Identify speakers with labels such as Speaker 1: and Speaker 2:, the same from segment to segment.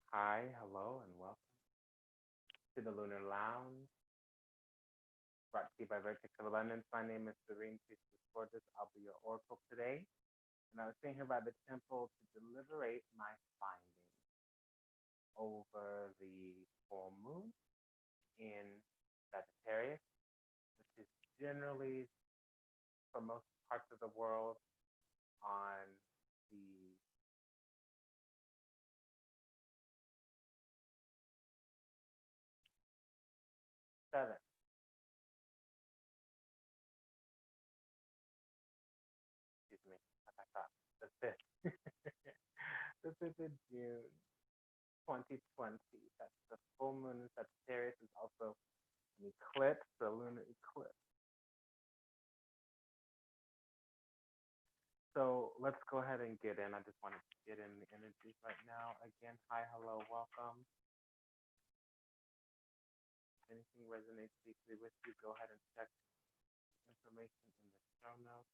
Speaker 1: Hi, hello, and welcome to the Lunar Lounge, brought to you by Vertex of Abundance. My name is Serene Priestess Gorgeous. I'll be your oracle today. And I was sitting here by the temple to deliberate my findings over the full moon in Sagittarius, which is generally, for most parts of the world, on the 7th. Excuse me, like I thought, the 5th. The 5th of June, 2020. That's the full moon in Sagittarius. Is also an eclipse, the lunar eclipse. So let's go ahead and get in. I just wanted to get in the energies right now. Again, hi, hello, welcome. If anything resonates deeply with you, go ahead and check information in the show notes.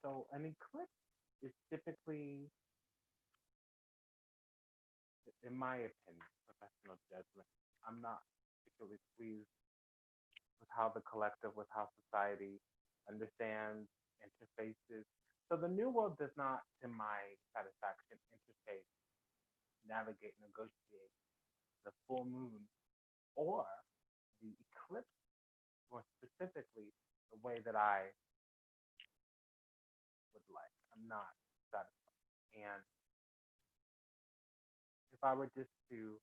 Speaker 1: So an eclipse is typically, in my opinion, professional judgment. I'm not particularly pleased with how the collective, with how society understands, interfaces. So the new world does not, to my satisfaction, interface, navigate, negotiate the full moon or the eclipse, more specifically, the way that I would like. I'm not satisfied. And if I were just to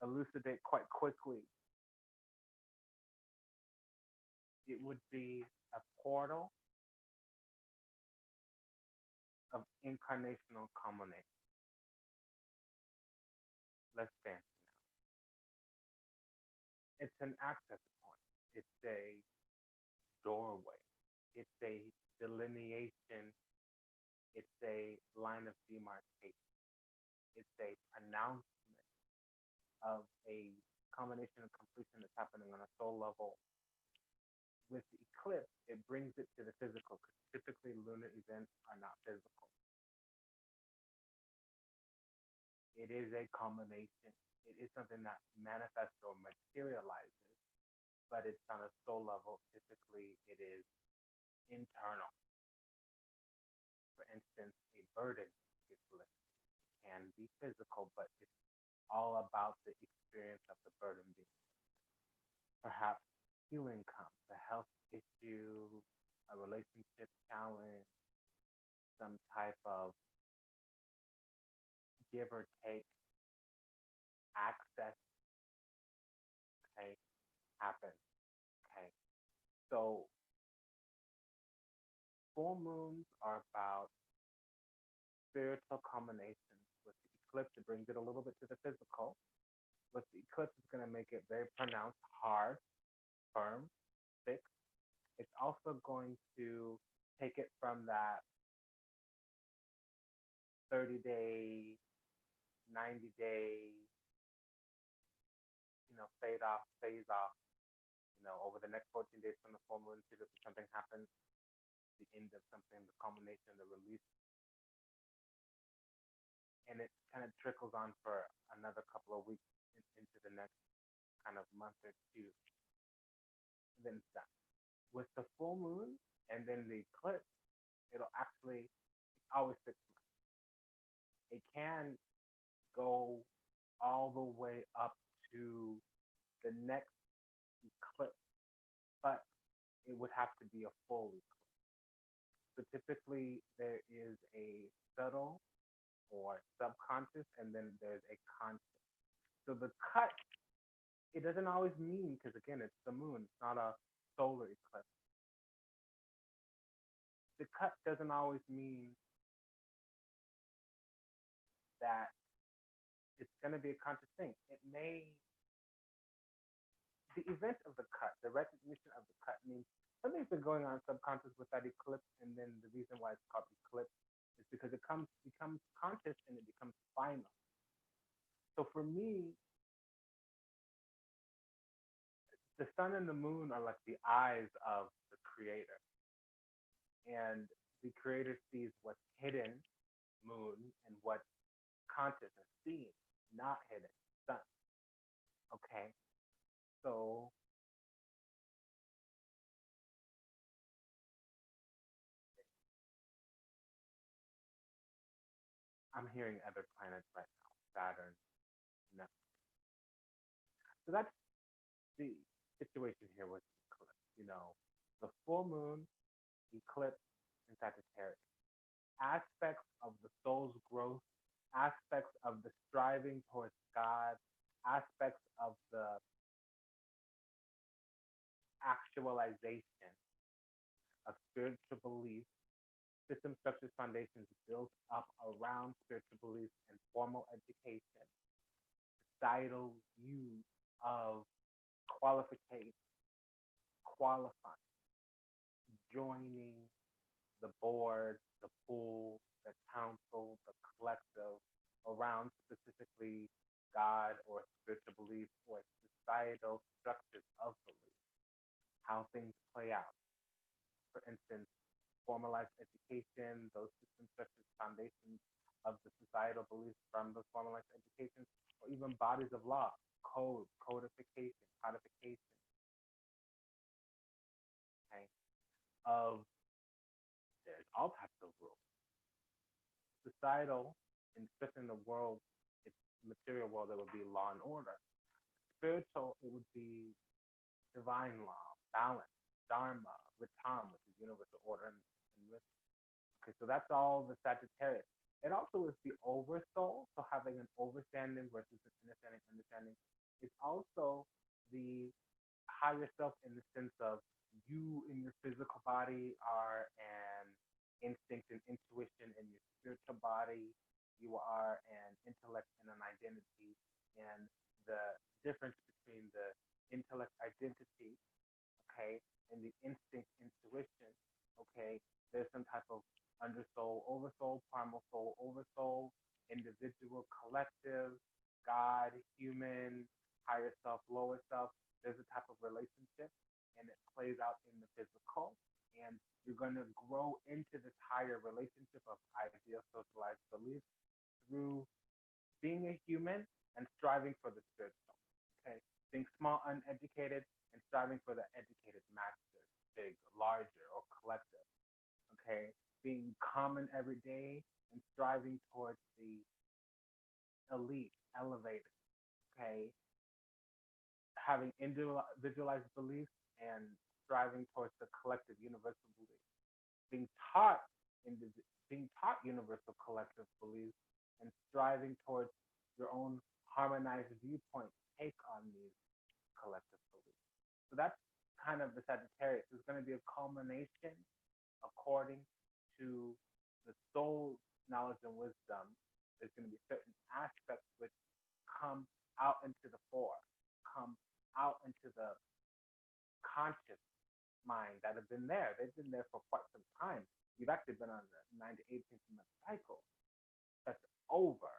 Speaker 1: elucidate quite quickly, it would be a portal of incarnational culmination. Let's fancy now. It's an access point. It's a doorway. It's a delineation. It's a line of demarcation. It's a pronouncement of a combination of completion that's happening on a soul level. With the eclipse, it brings it to the physical because typically lunar events are not physical. It is a combination. It is something that manifests or materializes, but it's on a soul level. Typically, it is internal. For instance, a burden gets lifted. It can be physical, but it's all about the experience of the burden being lifted. Perhaps healing comes, a health issue, a relationship challenge, some type of give or take access, okay, happens. Okay. So full moons are about spiritual combinations. With the eclipse, it brings it a little bit to the physical. With the eclipse, it's going to make it very pronounced, hard, firm, fixed. It's also going to take it from that 30-day, 90-day, fade off, phase off. Over the next 14 days from the full moon, typically something happens, the end of something, the culmination, the release, and it kind of trickles on for another couple of weeks into the next kind of month or two. And then it's done. With the full moon and then the eclipse, it'll actually, it's always 6 months. It can go all the way up to the next eclipse, but it would have to be a full eclipse. So typically there is a subtle or subconscious, and then there's a conscious. So the cut, it doesn't always mean, because again, it's the moon, it's not a solar eclipse. The cut doesn't always mean that it's going to be a conscious thing. It may the event of the cut, the recognition of the cut means something's been going on subconscious with that eclipse, and then the reason why it's called eclipse is because it becomes conscious and it becomes final. So for me, the sun and the moon are like the eyes of the creator. And the creator sees what's hidden, moon, and what's conscious and seen, not hidden, sun. Okay? So I'm hearing other planets right now, Saturn, Neptune. So that's the situation here with eclipse. The full moon, eclipse, and Sagittarius. Aspects of the soul's growth, aspects of the striving towards God, aspects of the actualization of spiritual beliefs, system structures, foundations built up around spiritual beliefs and formal education, societal use of qualification, qualifying, joining the board, the pool, the council, the collective around specifically God or spiritual beliefs or societal structures of belief, how things play out. For instance, formalized education, those system structures, foundations of the societal beliefs from those formalized educations, or even bodies of law, code, codification, okay, of there's all types of rules. Societal, and especially in the world, it's material world, it would be law and order. Spiritual, it would be divine law, balance, dharma, ritam, which is universal order and wisdom. Okay, so that's all the Sagittarius. It also is the oversoul, so having an overstanding versus an understanding. It's also the higher self in the sense of you in your physical body are an instinct and intuition. In your spiritual body, you are an intellect and an identity. And the difference between the intellect identity, okay, and the instinct intuition, okay, there's some type of undersoul, oversoul, primal soul, oversoul, individual, collective, God, human, higher self, lower self. There's a type of relationship, and it plays out in the physical. And you're going to grow into this higher relationship of ideal socialized beliefs through being a human and striving for the spiritual. Okay, being small, uneducated, and striving for the educated master, big, larger, or collective. Okay, being common every day and striving towards the elite, elevated. Okay, having individualized beliefs and striving towards the collective universal beliefs. Being taught being taught universal collective beliefs and striving towards your own harmonized viewpoint take on these collective beliefs. So that's kind of the Sagittarius. It's going to be a culmination according to the soul knowledge and wisdom. There's going to be certain aspects which come out into the fore, come out into the conscious mind that have been there. They've been there for quite some time. You've actually been on the 9 to 18 month cycle. That's over.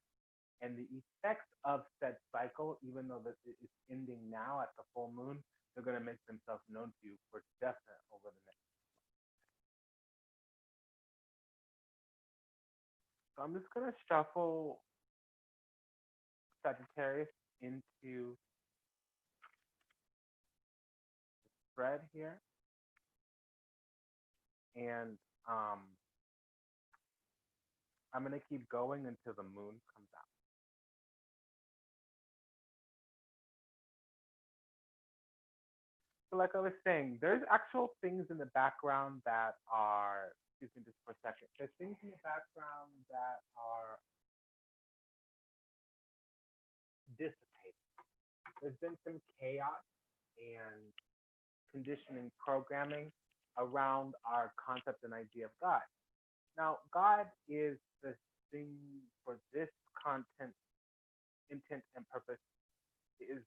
Speaker 1: And the effects of said cycle, even though it's ending now at the full moon, they're going to make themselves known to you for definite over the next. So I'm just going to shuffle Sagittarius into the spread here. And I'm going to keep going until the moon comes out. So like I was saying, there's actual things in the background that are, excuse me just for a second, there's things in the background that are dissipated. There's been some chaos and conditioning programming around our concept and idea of God. Now, God is the thing for this content, intent, and purpose is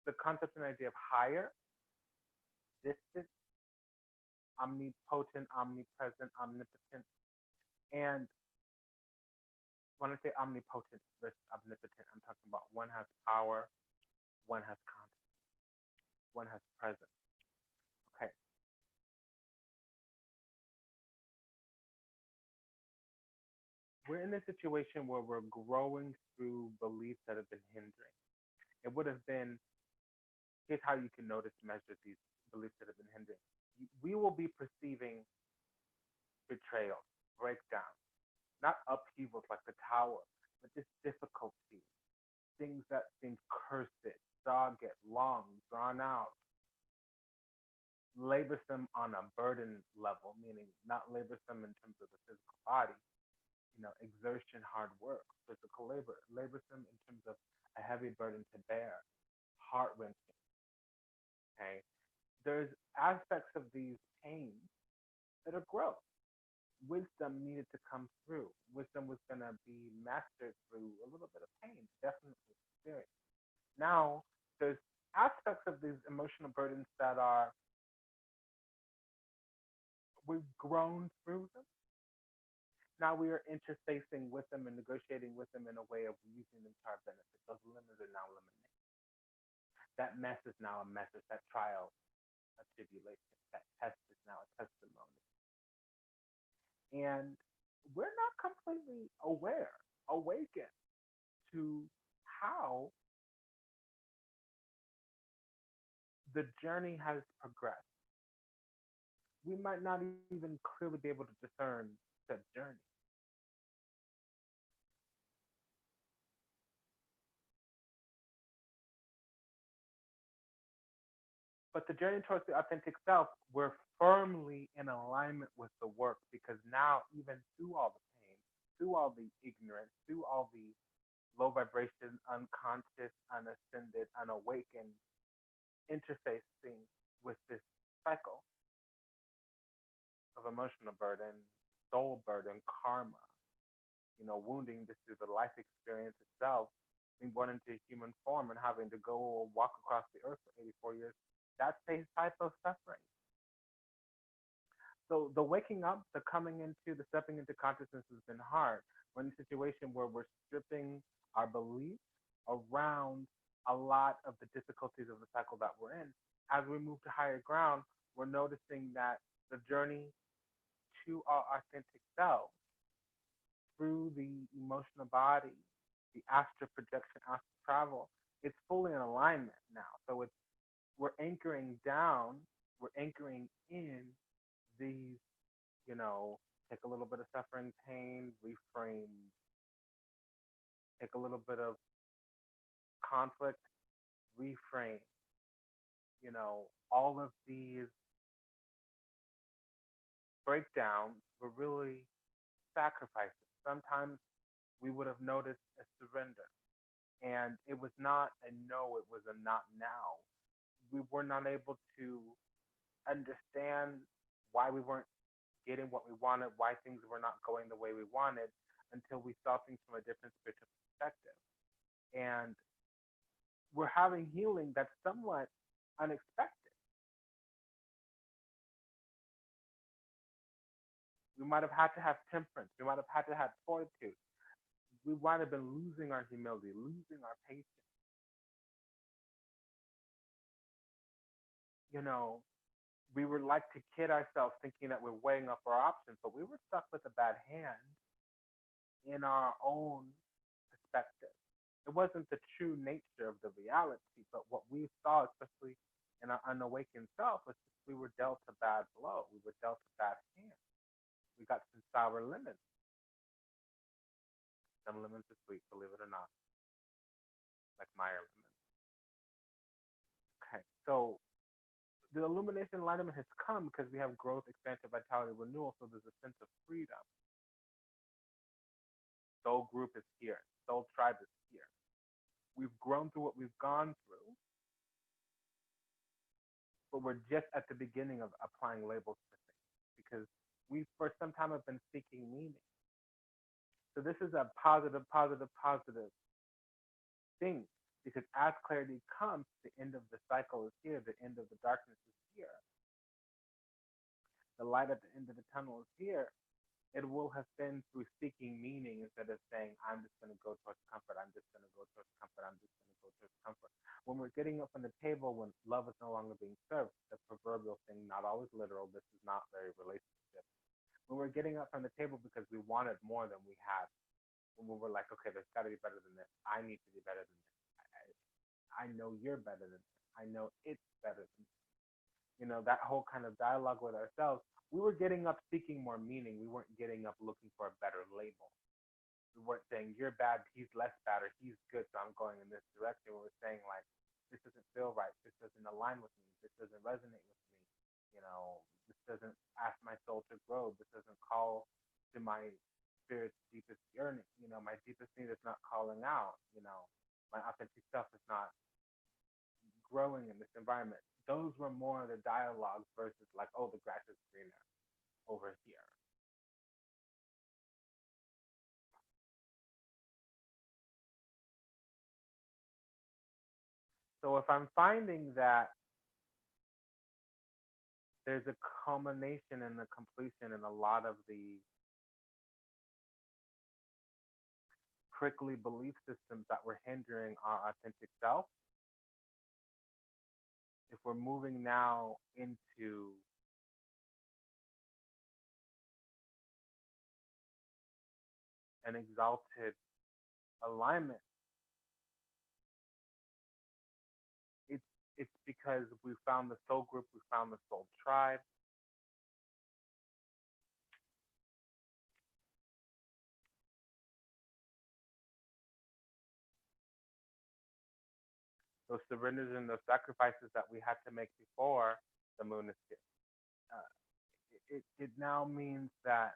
Speaker 1: the concept and idea of higher, distant, omnipotent, omnipresent, omnipotent. And when I say omnipotent versus omnipotent, I'm talking about one has power, one has consciousness, one has presence. Okay. We're in a situation where we're growing through beliefs that have been hindering. It would have been, here's how you can notice, measure these beliefs that have been hindering. We will be perceiving betrayal, breakdown, not upheavals like the tower, but just difficulty, things that seem cursed, dogged, long, drawn out, laborsome on a burden level, meaning not laborsome in terms of the physical body, exertion, hard work, physical labor, laborsome in terms of a heavy burden to bear, heart wrenching. Okay, there's aspects of these pains that are growth. Wisdom needed to come through. Wisdom was going to be mastered through a little bit of pain, definitely experience. Now, there's aspects of these emotional burdens that we've grown through them. Now we are interfacing with them and negotiating with them in a way of using them to our benefit. Those limits are now eliminated. That mess is now a message. That trial, a tribulation, that test is now a testimony. And we're not completely awakened to how the journey has progressed. We might not even clearly be able to discern the journey. But the journey towards the authentic self, we're firmly in alignment with the work, because now, even through all the pain, through all the ignorance, through all the low vibration, unconscious, unascended, unawakened, interfacing with this cycle of emotional burden, soul burden, karma, wounding this through the life experience itself, being born into a human form and having to go walk across the earth for 84 years, that's a type of suffering. So the waking up, the stepping into consciousness has been hard. We're in a situation where we're stripping our beliefs around a lot of the difficulties of the cycle that we're in. As we move to higher ground, we're noticing that the journey to our authentic self through the emotional body, the astral projection, astral travel, it's fully in alignment now. So we're anchoring down, we're anchoring in these, take a little bit of suffering, pain, reframe, take a little bit of conflict, reframe, all of these breakdowns were really sacrifices. Sometimes we would have noticed a surrender, and it was not a no, it was a not now. We were not able to understand why we weren't getting what we wanted, why things were not going the way we wanted, until we saw things from a different spiritual perspective. And we're having healing that's somewhat unexpected. We might have had to have temperance. We might have had to have fortitude. We might have been losing our humility, losing our patience. We would like to kid ourselves thinking that we're weighing up our options, but we were stuck with a bad hand in our own perspective. It wasn't the true nature of the reality, but what we saw, especially in our unawakened self, was we were dealt a bad blow. We were dealt a bad hand. We got some sour lemons. Some lemons are sweet, believe it or not, like Meyer lemons. Okay, so the illumination enlightenment has come because we have growth, expansion, vitality, renewal, so there's a sense of freedom. Soul group is here. Soul tribe is here. We've grown through what we've gone through, but we're just at the beginning of applying labels to things, because we, for some time, have been seeking meaning. So this is a positive thing. Because as clarity comes, the end of the cycle is here, the end of the darkness is here, the light at the end of the tunnel is here. It will have been through seeking meaning instead of saying, I'm just going to go towards comfort, I'm just going to go towards comfort, I'm just going to go towards comfort. When we're getting up from the table, when love is no longer being served, the proverbial thing, not always literal, this is not very relationship. When we're getting up from the table because we wanted more than we had, when we're like, okay, there's got to be better than this, I need to be better than this, I know you're better than this, I know it's better than this. That whole kind of dialogue with ourselves, we were getting up seeking more meaning. We weren't getting up looking for a better label. We weren't saying, you're bad, he's less bad, or he's good, so I'm going in this direction. We were saying, like, this doesn't feel right. This doesn't align with me. This doesn't resonate with me. This doesn't ask my soul to grow. This doesn't call to my spirit's deepest yearning. My deepest need is not calling out. My authentic self is not growing in this environment. Those were more of the dialogues versus like, oh, the grass is greener over here. So if I'm finding that there's a culmination and a completion in a lot of the prickly belief systems that were hindering our authentic self, if we're moving now into an exalted alignment, it's because we found the soul group, we found the soul tribe. Those surrenders and those sacrifices that we had to make before the moon is here. It now means that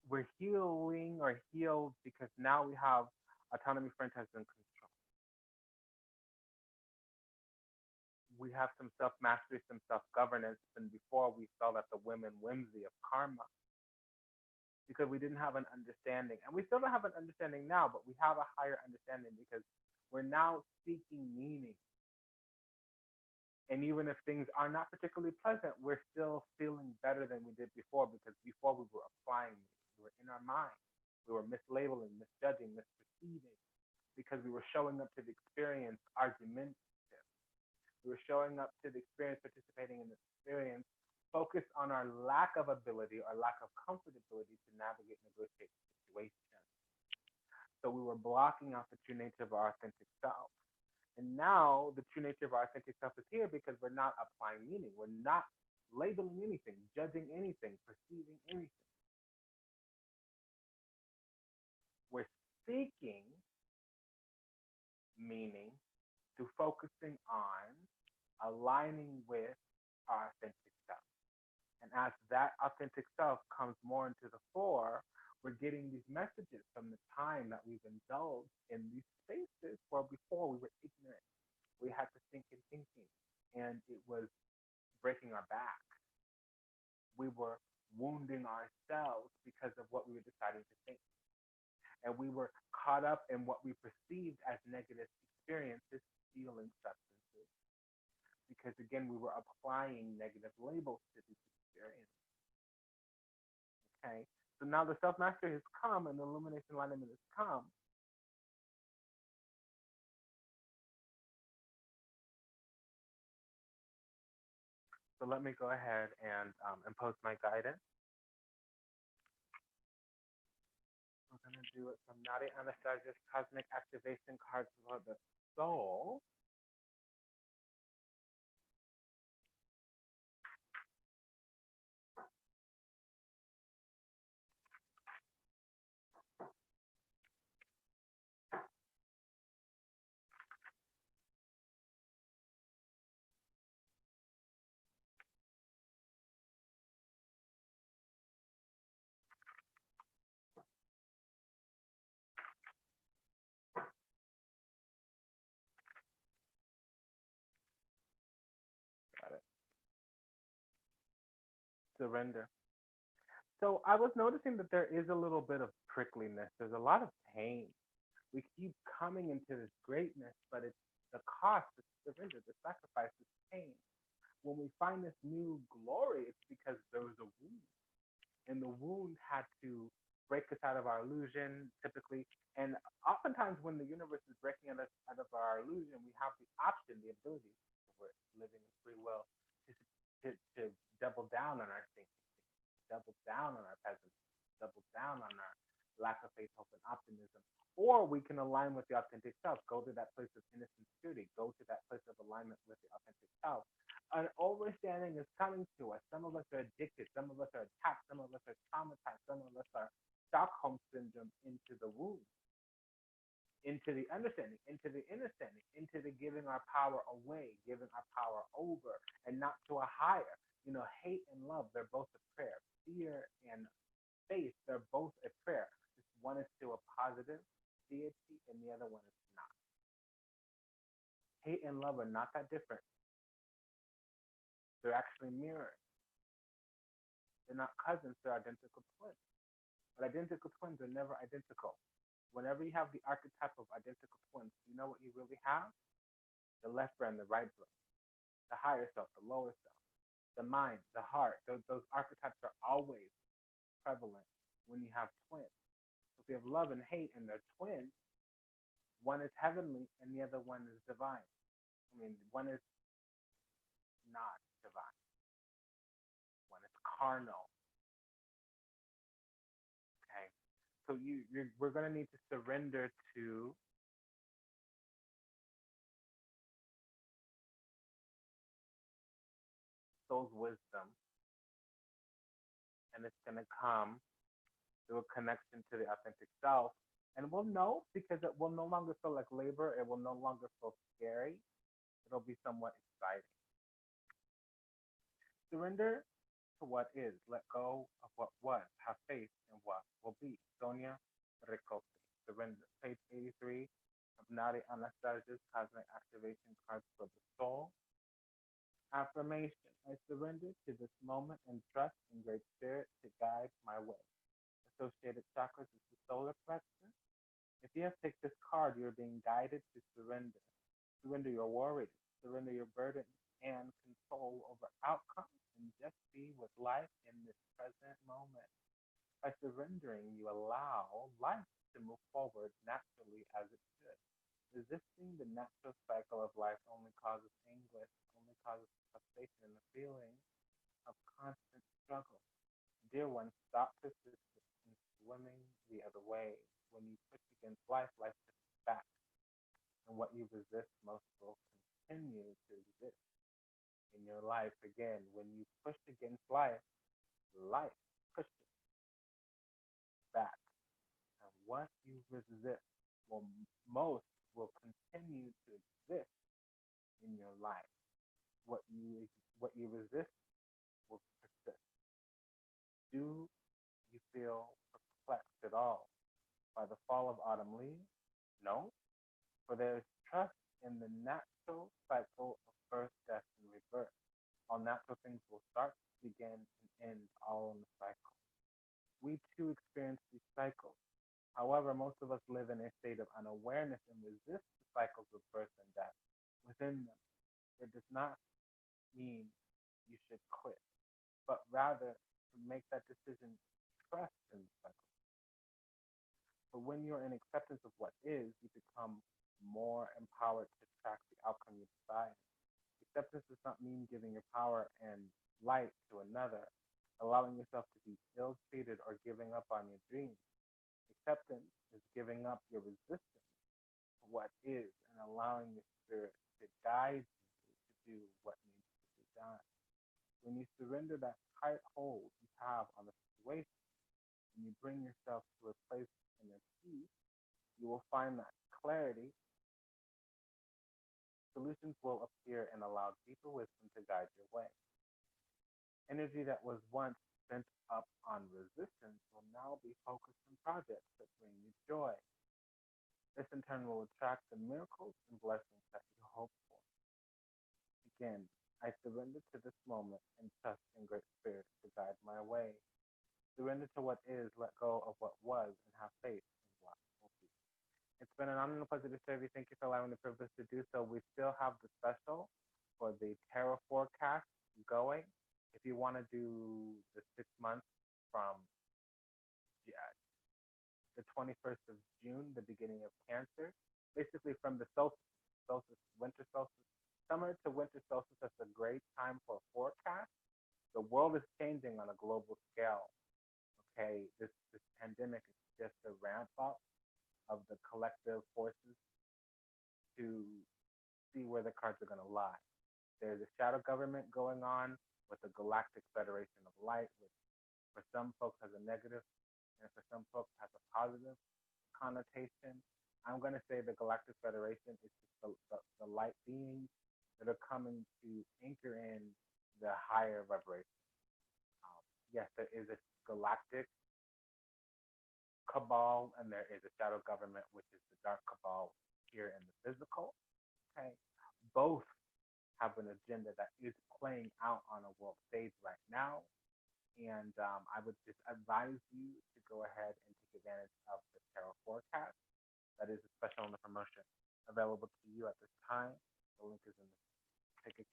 Speaker 1: we're healing or healed because now we have autonomy, franchise, and control. We have some self-mastery, some self-governance, and before we fell at the whim and whimsy of karma because we didn't have an understanding. And we still don't have an understanding now, but we have a higher understanding because we're now seeking meaning. And even if things are not particularly pleasant, we're still feeling better than we did before because before we were applying meaning. We were in our mind. We were mislabeling, misjudging, misperceiving because we were showing up to the experience argumentative. We were showing up to the experience, participating in the experience, focused on our lack of ability or lack of comfortability to navigate, negotiate the situation. So we were blocking out the true nature of our authentic self. And now the true nature of our authentic self is here because we're not applying meaning. We're not labeling anything, judging anything, perceiving anything. We're seeking meaning through focusing on aligning with our authentic self. And as that authentic self comes more into the fore, we're getting these messages from the time that we've indulged in these spaces where before we were ignorant. We had to think in thinking, and it was breaking our back. We were wounding ourselves because of what we were deciding to think. And we were caught up in what we perceived as negative experiences, feeling substances. Because again, we were applying negative labels to these experiences. Okay? So now the self-mastery has come and the illumination alignment has come. So let me go ahead and impose my guidance. We're going to do it from Nadia Anastasia's Cosmic Activation Cards for the Soul. Got it. Surrender. So I was noticing that there is a little bit of prickliness. There's a lot of pain. We keep coming into this greatness, but it's the cost, the surrender, the sacrifice, the pain. When we find this new glory, it's because there was a wound, and the wound had to break us out of our illusion, typically. And oftentimes, when the universe is breaking us out of our illusion, we have the option, the ability, if we're living in free will, to, to double down on our thinking, double down on our pessimism, double down on our lack of faith, hope, and optimism. Or we can align with the authentic self, go to that place of innocent purity, go to that place of alignment with the authentic self. An overstanding is coming to us. Some of us are addicted, some of us are attacked, some of us are traumatized, some of us are Stockholm syndrome into the womb, into the understanding, into the understanding, into the giving our power away, giving our power over, and not to a higher. You know, hate and love, they're both a prayer. Fear and faith, they're both a prayer. One is to a positive deity, and the other one is not. Hate and love are not that different. They're actually mirrors. They're not cousins, they're identical twins. But identical twins are never identical. Whenever you have the archetype of identical twins, you know what you really have? The left brain, the right brain, the higher self, the lower self, the mind, the heart. Those archetypes are always prevalent when you have twins. So if you have love and hate and they're twins, one is heavenly and the other one is divine. I mean, one is not divine. One is carnal. So we're going to need to surrender to soul's wisdom, and it's going to come through a connection to the authentic self. And we'll know because it will no longer feel like labor. It will no longer feel scary. It'll be somewhat exciting. Surrender to what is. Let go of what was. Have faith in what will be. Sonia Ricote. Surrender. Page 83 of Nadi Anastasia's Cosmic Activation Cards for the Soul. Affirmation. I surrender to this moment and trust in Great Spirit to guide my way. Associated chakras is the solar plexus. If you have picked this card, you're being guided to surrender. Surrender your worries. Surrender your burdens and control over outcomes, and just be with life in this present moment. By surrendering, you allow life to move forward naturally as it should. Resisting the natural cycle of life only causes anguish, only causes frustration and the feeling of constant struggle. Dear one, stop persisting in swimming the other way. When you push against life, life pushes back. And what you resist most will continue to exist in your life. Again, when you push against life, life pushes back. And what you resist will continue to exist in your life. What you resist will persist. Do you feel perplexed at all by the fall of autumn leaves? No, for there is trust in the natural cycle of birth, death, and rebirth. All natural things will start, begin, and end all in the cycle. We too experience these cycles. However, most of us live in a state of unawareness and resist the cycles of birth and death within them. It does not mean you should quit, but rather to make that decision, trust in the cycle. But when you're in acceptance of what is, you become more empowered to track the outcome you desire. Acceptance does not mean giving your power and light to another, allowing yourself to be ill-treated or giving up on your dreams. Acceptance is giving up your resistance to what is and allowing your spirit to guide you to do what needs to be done. When you surrender that tight hold you have on the situation, and you bring yourself to a place in your peace, you will find that clarity, solutions will appear and allow deeper wisdom to guide your way. Energy that was once spent up on resistance will now be focused on projects that bring you joy. This in turn will attract the miracles and blessings that you hope for. Again, I surrender to this moment and trust in Great Spirit to guide my way. Surrender to what is, let go of what was, and have faith in what will be. It's been an honor and a pleasure to serve you. Thank you for allowing the privilege to do so. We still have the special for the tarot forecast going. If you want to do the 6 months from the 21st of June, the beginning of Cancer, basically from the solstice, winter solstice, summer to winter solstice, that's a great time for a forecast. The world is changing on a global scale. Okay, this pandemic is just a ramp up of the collective forces to see where the cards are going to lie. There's a shadow government going on with the Galactic Federation of Light, which for some folks has a negative and for some folks has a positive connotation. I'm going to say the Galactic Federation is just the light beings that are coming to anchor in the higher vibration. Yes, there is a galactic cabal and there is a shadow government, which is the dark cabal here in the physical. Okay, both have an agenda that is playing out on a world stage right now. And I would just advise you to go ahead and take advantage of the tarot forecast. That is a special on the promotion available to you at this time. The link is in the ticket